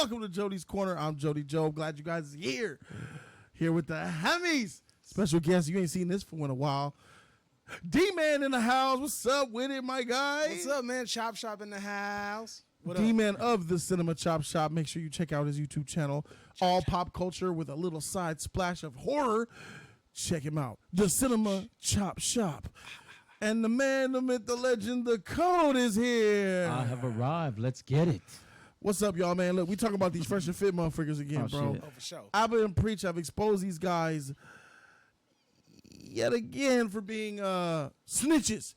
Welcome to Jody's Corner. I'm Jody Joe. Glad you guys are here. Here with the Hemis. Special guest. You ain't seen this for in a while. D-Man in the house. What's up with it, my guy? What's up, man? Chop Shop in the house. D-Man of the Cinema Chop Shop. Make sure you check out his YouTube channel. All pop culture with a little side splash of horror. Check him out. The Cinema Chop Shop. And the man, the myth, the legend, the code is here. I have arrived. Let's get it. What's up, y'all, man? Look, we talking about these fresh and fit motherfuckers again, bro. Shit. Oh, for sure. Abba and Preach have exposed these guys yet again for being snitches.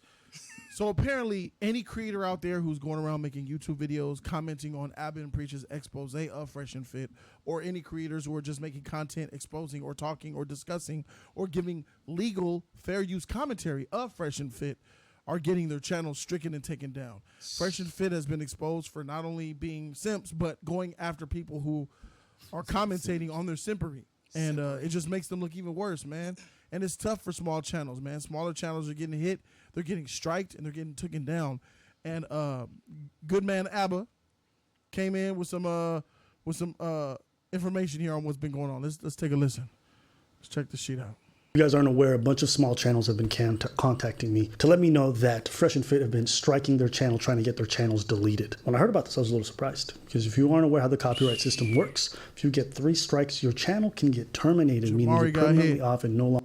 So apparently, any creator out there who's going around making YouTube videos, commenting on Abba and Preach's expose of Fresh and Fit, or any creators who are just making content exposing or talking or discussing or giving legal fair use commentary of Fresh and Fit, are getting their channels stricken and taken down. Fresh and Fit has been exposed for not only being simps, but going after people who are commentating on their simpery. And it just makes them look even worse, man. And it's tough for small channels, man. Smaller channels are getting hit, they're getting striked, and they're getting taken down. And good man Abba came in with some information here on what's been going on. Let's take a listen. Let's check this shit out. You guys aren't aware, a bunch of small channels have been contacting me to let me know that Fresh and Fit have been striking their channel, trying to get their channels deleted. When I heard about this, I was a little surprised, because if you aren't aware how the copyright system works, if you get 3 strikes, your channel can get terminated, meaning you're permanently off and no longer.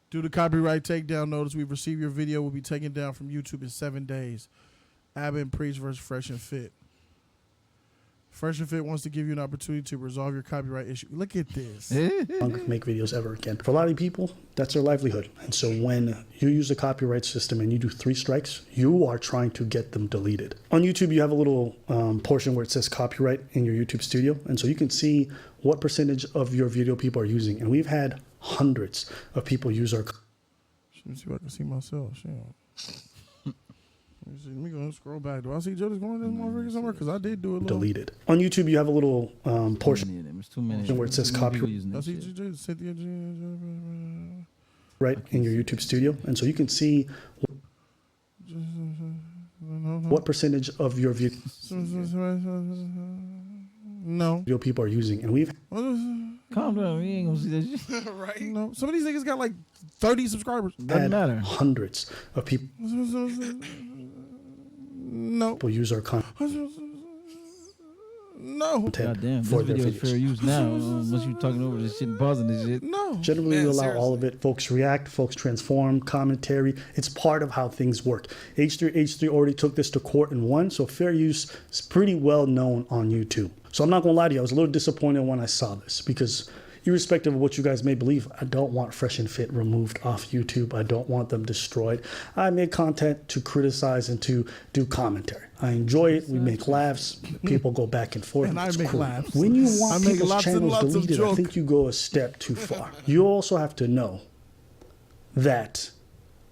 Due to copyright takedown notice, we've received your video will be taken down from YouTube in 7 days. Abba and Preach versus Fresh and Fit. Fresh and Fit wants to give you an opportunity to resolve your copyright issue. Look at this. Make videos ever again. For a lot of people, that's their livelihood. And so when you use the copyright system and you do 3 strikes, you are trying to get them deleted. On YouTube, you have a little portion where it says copyright in your YouTube studio. And so you can see what percentage of your video people are using. And we've had hundreds of people use our. Let me see if I can see myself. Shit. Let me go scroll back. Do I see Jody's going to this motherfucker somewhere? Because I did do a little. Deleted. On YouTube, you have a little portion There's too many where it says copyright. I see Cynthia. Right in your YouTube studio. And so you can see what percentage of your video people are using. And we've Calm down. We ain't gonna see that shit. Right? No, some of these niggas got like 30 subscribers. Doesn't had matter. hundreds of people No. use our content No. Goddamn, for this their video is videos. fair use now. Unless you talking over this shit and pausing this shit. No. Generally, Man, we allow all seriously. of it. Folks react, folks transform, commentary. It's part of how things work. H3 already took this to court and won, so fair use is pretty well known on YouTube. So I'm not going to lie to you, I was a little disappointed when I saw this, because irrespective of what you guys may believe, I don't want Fresh and Fit removed off YouTube. I don't want them destroyed. I make content to criticize and to do commentary. I enjoy it. We make laughs. People go back and forth. And I It's make cool. laughs. When you I want make people's lots and channels lots of deleted, I joke. think you go a step too far. You also have to know that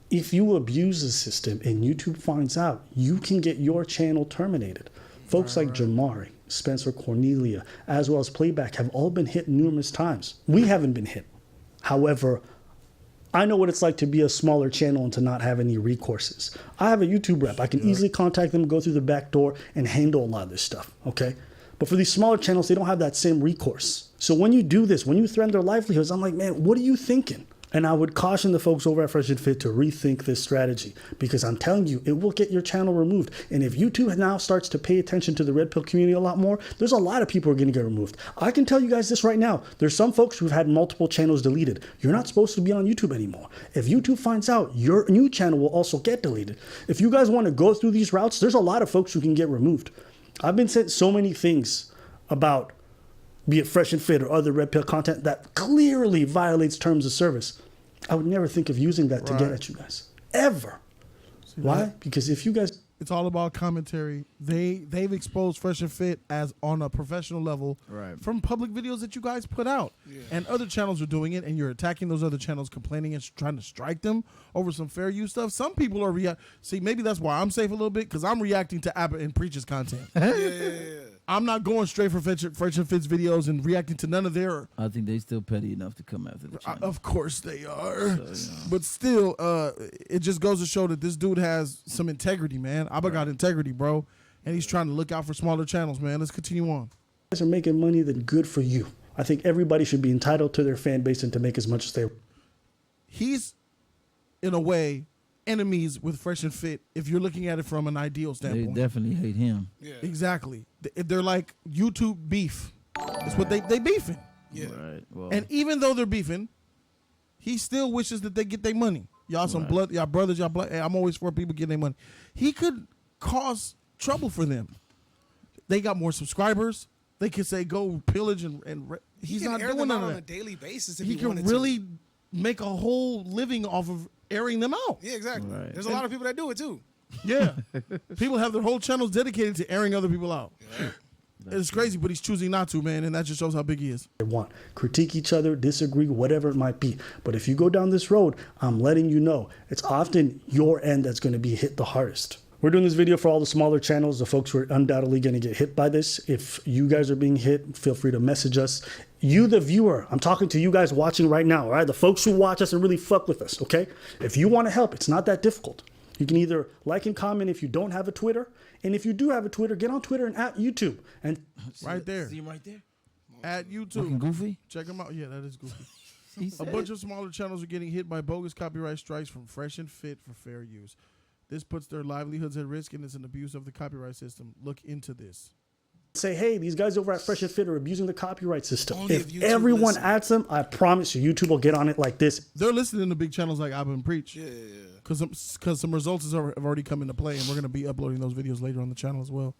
if you abuse the system and YouTube finds out, you can get your channel terminated. Folks like Jamari, Spencer Cornelia, as well as Playback have all been hit numerous times. We haven't been hit. However, I know what it's like to be a smaller channel and to not have any recourses. I have a YouTube rep. I can easily contact them, go through the back door, and handle a lot of this stuff, okay? But for these smaller channels, they don't have that same recourse. So when you do this, when you threaten their livelihoods, I'm like, man, what are you thinking? And I would caution the folks over at Fresh and Fit to rethink this strategy, because I'm telling you, it will get your channel removed. And if YouTube now starts to pay attention to the Red Pill community a lot more, there's a lot of people who are going to get removed. I can tell you guys this right now. There's some folks who've had multiple channels deleted. You're not supposed to be on YouTube anymore. If YouTube finds out, your new channel will also get deleted. If you guys want to go through these routes, there's a lot of folks who can get removed. I've been sent so many things about, be it Fresh and Fit or other Red Pill content, that clearly violates terms of service. I would never think of using that to get at you guys. Ever. Why? Because if you guys... It's all about commentary. They've exposed Fresh and Fit as on a professional level from public videos that you guys put out. Yeah. And other channels are doing it, and you're attacking those other channels, complaining and trying to strike them over some fair use stuff. Some people are see, maybe that's why I'm safe a little bit, because I'm reacting to Abba and Preach's content. I'm not going straight for Fresh and Fit's videos and reacting to none of their... I think they still petty enough to come after the channel. Of course they are. So, But still, it just goes to show that this dude has some integrity, man. Abba got integrity, bro. And he's trying to look out for smaller channels, man. Let's continue on. guys are making money, then good for you. I think everybody should be entitled to their fan base and to make as much as they. He's, in a way, enemies with Fresh and Fit if you're looking at it from an ideal They standpoint. definitely hate him. Yeah. Exactly. They're like YouTube beef. That's what they beefing. Yeah. Right. Well, And even though they're beefing, he still wishes that they get their money. Y'all some blood, y'all brothers, y'all blood. Hey, I'm always for people getting their money. He could cause trouble for them. They got more subscribers. They could say go pillage and he's He can not air doing them none out of on a that. daily basis if He he can wanted really to. make a whole living off of airing them out. Yeah, exactly. Right. There's a lot of people that do it too. Yeah. People have their whole channels dedicated to airing other people out. It's crazy, but he's choosing not to, man, and that just shows how big he is. Want. Critique each other, disagree, whatever it might be. But if you go down this road, I'm letting you know it's often your end that's going to be hit the hardest. We're doing this video for all the smaller channels, the folks who are undoubtedly going to get hit by this. If you guys are being hit, feel free to message us. You, the viewer, I'm talking to you guys watching right now, all right? The folks who watch us and really fuck with us, okay? If you want to help, it's not that difficult. You can either like and comment if you don't have a Twitter. And if you do have a Twitter, get on Twitter and at YouTube. And Right there. See him right there? At Looking YouTube. goofy? Check him out. Yeah, that is goofy. He A said bunch of smaller channels are getting hit by bogus copyright strikes from Fresh and Fit for fair use. This puts their livelihoods at risk and is an abuse of the copyright system. Look into this. say, hey, ththese guys over at Fresh and Fit are abusing the copyright system. Only If if YouTube everyone listen. adds them, I promise you, YouTube will get on it like this. They're listening to big channels like Abba and Preach. Yeah. Because some results have already come into play, and we're going to be uploading those videos later on the channel as well.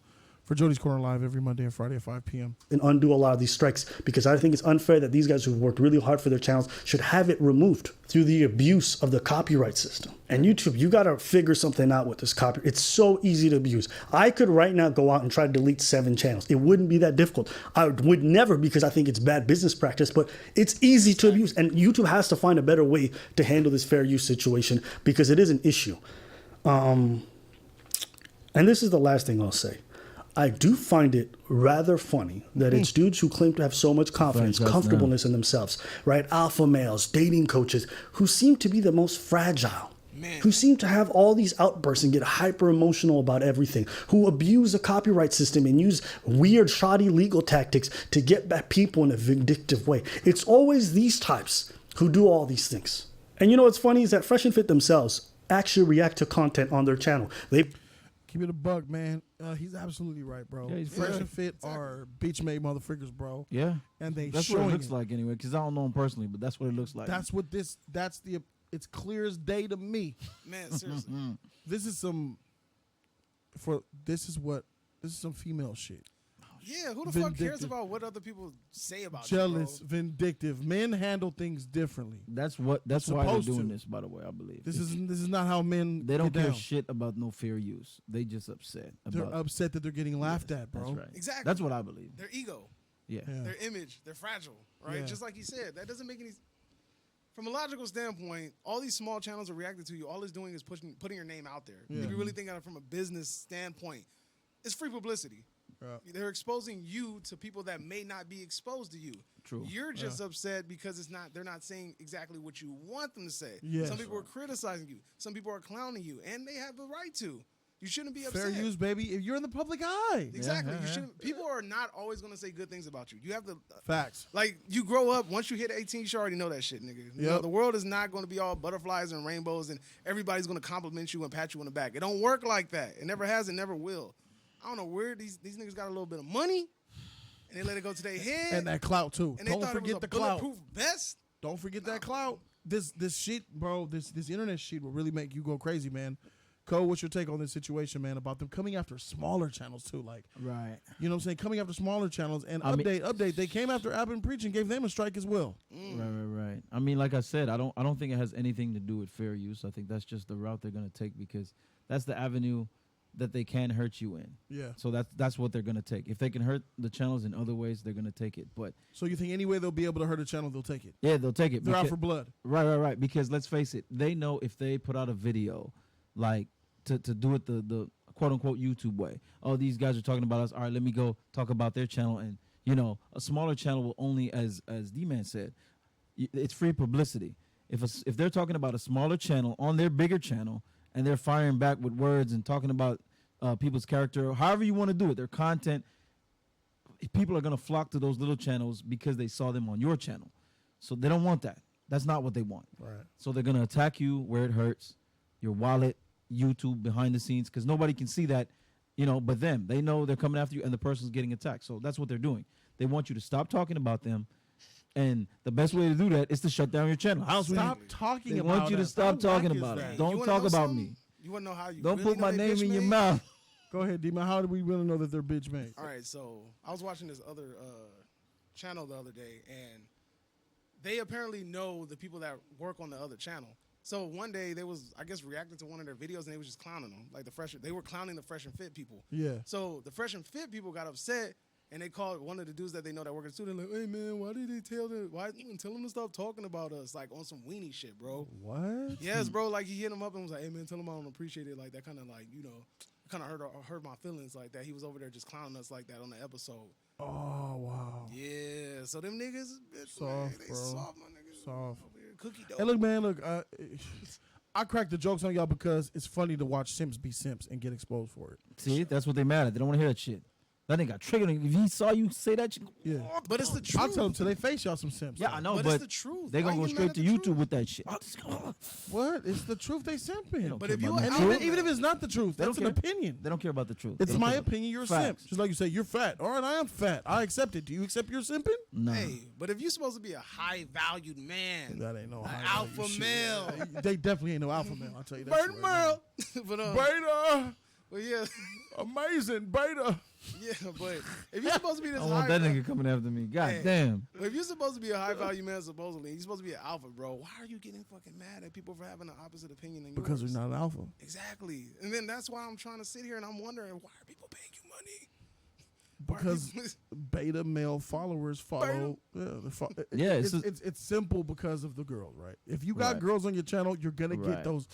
For Jody's Corner Live every Monday and Friday at 5 p.m. And undo a lot of these strikes, because I think it's unfair that these guys who've worked really hard for their channels should have it removed through the abuse of the copyright system. And YouTube, you got to figure something out with this copyright. It's so easy to abuse. I could right now go out and try to delete 7 channels. It wouldn't be that difficult. I would never, because I think it's bad business practice, but it's easy to abuse. And YouTube has to find a better way to handle this fair use situation, because it is an issue. And this is the last thing I'll say. I do find it rather funny that it's dudes who claim to have so much confidence, Right, comfortableness in themselves, right? Alpha males, dating coaches, who seem to be the most fragile, Man. who seem to have all these outbursts and get hyper emotional about everything, who abuse the copyright system and use weird, shoddy legal tactics to get back people in a vindictive way. It's always these types who do all these things. And you know what's funny is that Fresh and Fit themselves actually react to content on their channel. They Keep it a buck, man. He's absolutely right, bro. Yeah, he's Fresh right. and Fit are beach-made motherfuckers, bro. Yeah. And they That's showing what it looks it. like anyway, because I don't know him personally, but that's what it looks like. That's what it's clear as day to me. Man, seriously. This is some female shit. Yeah, who the fuck cares Vindictive. about what other people say about Jealous, you, bro? vindictive. Men handle things differently. That's why they're supposed doing to. this, by the way, I believe. This is not how men They don't get care down. shit about no fair use. They just upset They're about upset that they're getting laughed at, bro. That's right. Exactly. That's what I believe. Their ego, Yeah. Yeah. their image, they're fragile, right? Yeah. Just like he said, that doesn't make any. From a logical standpoint, all these small channels are reacting to you. All it's doing is putting your name out there. Yeah. If you really think of it from a business standpoint, it's free publicity. Yeah. They're exposing you to people that may not be exposed to you. True. You're just upset because they're not saying exactly what you want them to say. Yes. Some people are criticizing you. Some people are clowning you, and they have the right to. You shouldn't be upset. Fair use, baby. If you're in the public eye. Exactly. Yeah, You yeah. shouldn't. People are not always going to say good things about you. You have to. Facts. Like, you grow up, once you hit 18, you should already know that shit, nigga. You know, Yep. the world is not going to be all butterflies and rainbows and everybody's going to compliment you and pat you on the back. It don't work like that. It never has, it never will. I don't know where these niggas got a little bit of money and they let it go to their head. And that clout too. and they Don't thought it was forget a the clout. bulletproof vest. Don't forget that clout. This shit, bro, this internet shit will really make you go crazy, man. Cole, what's your take on this situation, man, about them coming after smaller channels too? Like, Right. you know what I'm saying? Coming after smaller channels and I mean- update. They came after Abba and Preach and gave them a strike as well. Right. I mean, like I said, I don't think it has anything to do with fair use. I think that's just the route they're gonna take, because that's the avenue that they can hurt you in. Yeah. So that's what they're gonna take. If they can hurt the channels in other ways, they're gonna take it. But So you think any way they'll be able to hurt a channel, they'll take it. yeah, they'll take it. They're out Beca- for blood. Right. Because let's face it, they know if they put out a video, like to do it the quote unquote YouTube way. Oh, these guys are talking about us. All right, let me go talk about their channel. And you know, a smaller channel will only, as D-Man said, it's free publicity. If they're talking about a smaller channel on their bigger channel and they're firing back with words and talking about people's character, however you want to do it, their content, people are gonna flock to those little channels because they saw them on your channel. So they don't want that. That's not what they want. Right. So they're gonna attack you where it hurts, your wallet, YouTube, behind the scenes, because nobody can see that, but them. They know they're coming after you and the person's getting attacked. So that's what they're doing. They want you to stop talking about them. And the best way to do that is to shut down your channel. Stop talking They about want you to us. stop How whack talking is about that? it. Don't talk about me. You want to know how you Don't really put my know they name bitch in your made? mouth. Go ahead, D-Man. How do we really know that they're bitch made? All right, so I was watching this other channel the other day, and they apparently know the people that work on the other channel. So one day they was, I guess, reacting to one of their videos, and they was just clowning them, like they were clowning the Fresh and Fit people. Yeah. So the Fresh and Fit people got upset, and they called one of the dudes that they know that work at the studio, like, hey man, why did they tell them to stop talking about us, like on some weenie shit, bro? What? Yes, bro. Like he hit him up and was like, hey man, tell him I don't appreciate it. Like that kind of like, kind of hurt my feelings like that. He was over there just clowning us like that on the episode. Oh, wow. Yeah, so them niggas, bitch, Soft, man, they bro. soft, my niggas. Soft. Over here, cookie dough. Hey, look, man, I crack the jokes on y'all because it's funny to watch Simps be Simps and get exposed for it. See, that's what they mad at. They don't want to hear that shit. That nigga got triggered. If he saw you say that shit, Yeah. But it's the truth. I'll tell them till they face y'all some Simps. yeah, I know, But but it's the truth. they're Why gonna go you straight mad to at the YouTube truth? with that shit. What? It's the truth they simping. But if you about an the And alpha truth. even if it's not the truth, They that's don't an care. opinion. They don't care about the truth. It's They don't my care about opinion. You're a facts. simp. Just like you say, you're fat. All right, I am fat. I accept it. Do you accept your simping? Nah. Hey, but if you're supposed to be a high-valued man, That ain't no an high alpha value shit. male, They definitely ain't no alpha male. I'll tell you that. Bird shit right Merle. But now. Beta, well, yeah, amazing beta. yeah. But if you're supposed to be this I want high, that nigga coming after me. God Hey. damn. if you're supposed to be a high-value man, supposedly, you're supposed to be an alpha, bro. Why are you getting fucking mad at people for having an opposite opinion than Because yours? we're not an alpha. Exactly. And then that's why I'm trying to sit here and I'm wondering, why are people paying you money? Why are Because people- beta male followers follow. Yeah, it's simple because of the girls, right? If you got Right. girls on your channel, you're gonna Right. get those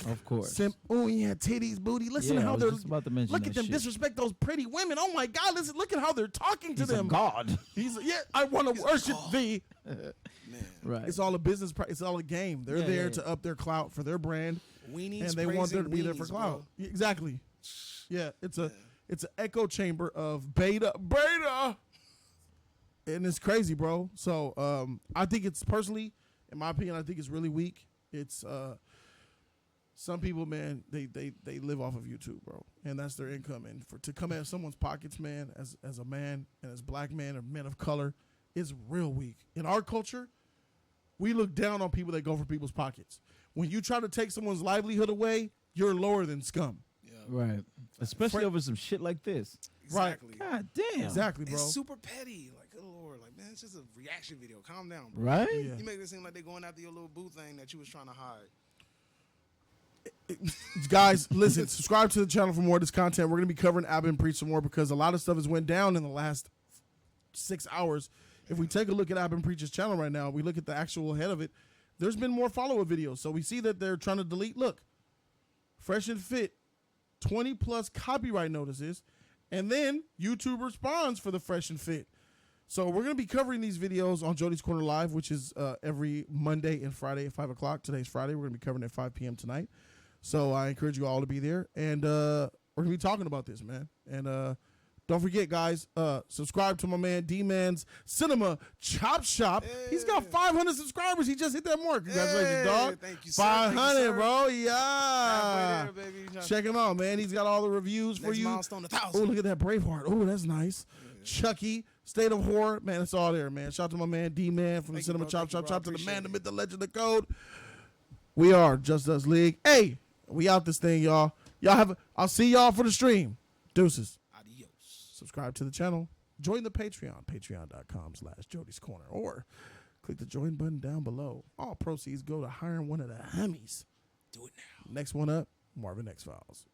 Of course. simp. Oh yeah, titties, booty. Listen Yeah, to I how was they're. just about to mention Look that at them shit. disrespect those pretty women. Oh my God! Listen, look at how they're talking to He's a them. god. I want to worship thee. man, Right. It's all a business. It's all a game. They're Yeah, there yeah, to yeah. up their clout for their brand, weenies and they want there to be there for praising clout. weenies, Yeah, exactly. Yeah, it's an echo chamber of beta, and it's crazy, bro. So I think it's personally, in my opinion, I think it's really weak. It's some people, man, they live off of YouTube, bro, and that's their income. And to come at someone's pockets, man, as a man and as black man or men of color, is real weak. In our culture, we look down on people that go for people's pockets. When you try to take someone's livelihood away, you're lower than scum. Yeah, Right. Especially over some shit like this. exactly. God damn. Exactly, bro. It's super petty. Like, good lord, like man, it's just a reaction video. Calm down, bro. Right? Yeah. You make it seem like they're going after your little boo thing that you was trying to hide. Guys, listen, subscribe to the channel for more of this content. We're going to be covering Ab and Preach some more because a lot of stuff has went down in the last 6 hours. If we take a look at Ab and Preach's channel right now, we look at the actual head of it, there's been more follow-up videos. So we see that they're trying to delete, look, Fresh and Fit, 20 plus copyright notices, and then YouTube responds for the Fresh and Fit. So we're going to be covering these videos on Jody's Corner Live, which is every Monday and Friday at 5 o'clock. Today's Friday. We're going to be covering it at 5 p.m. tonight. So I encourage you all to be there. And we're going to be talking about this, man. And don't forget, guys, subscribe to my man D-Man's Cinema Chop Shop. He's got 500 subscribers. He just hit that mark. Congratulations, Hey, dog. thank you, sir. 500, Thank you, sir. bro. Halfway Yeah. there, baby. Check him out, man. He's got all the reviews for Next you. milestone, Oh, 1,000. look at that Braveheart. Oh, that's nice. Chucky, State of Horror. Man, it's all there, man. Shout out to my man D-Man from the Thank you, Cinema bro. Chop Thank you, Shop. bro. Shout out to the Appreciate man, the it. myth, the legend, the code. We are Just Us League. Hey, we out this thing, y'all. I'll see y'all for the stream. Deuces. Adios. Subscribe to the channel. Join the Patreon, patreon.com/Jody's Corner, or click the join button down below. All proceeds go to hiring one of the homies. Do it now. Next one up, Marvin X Files.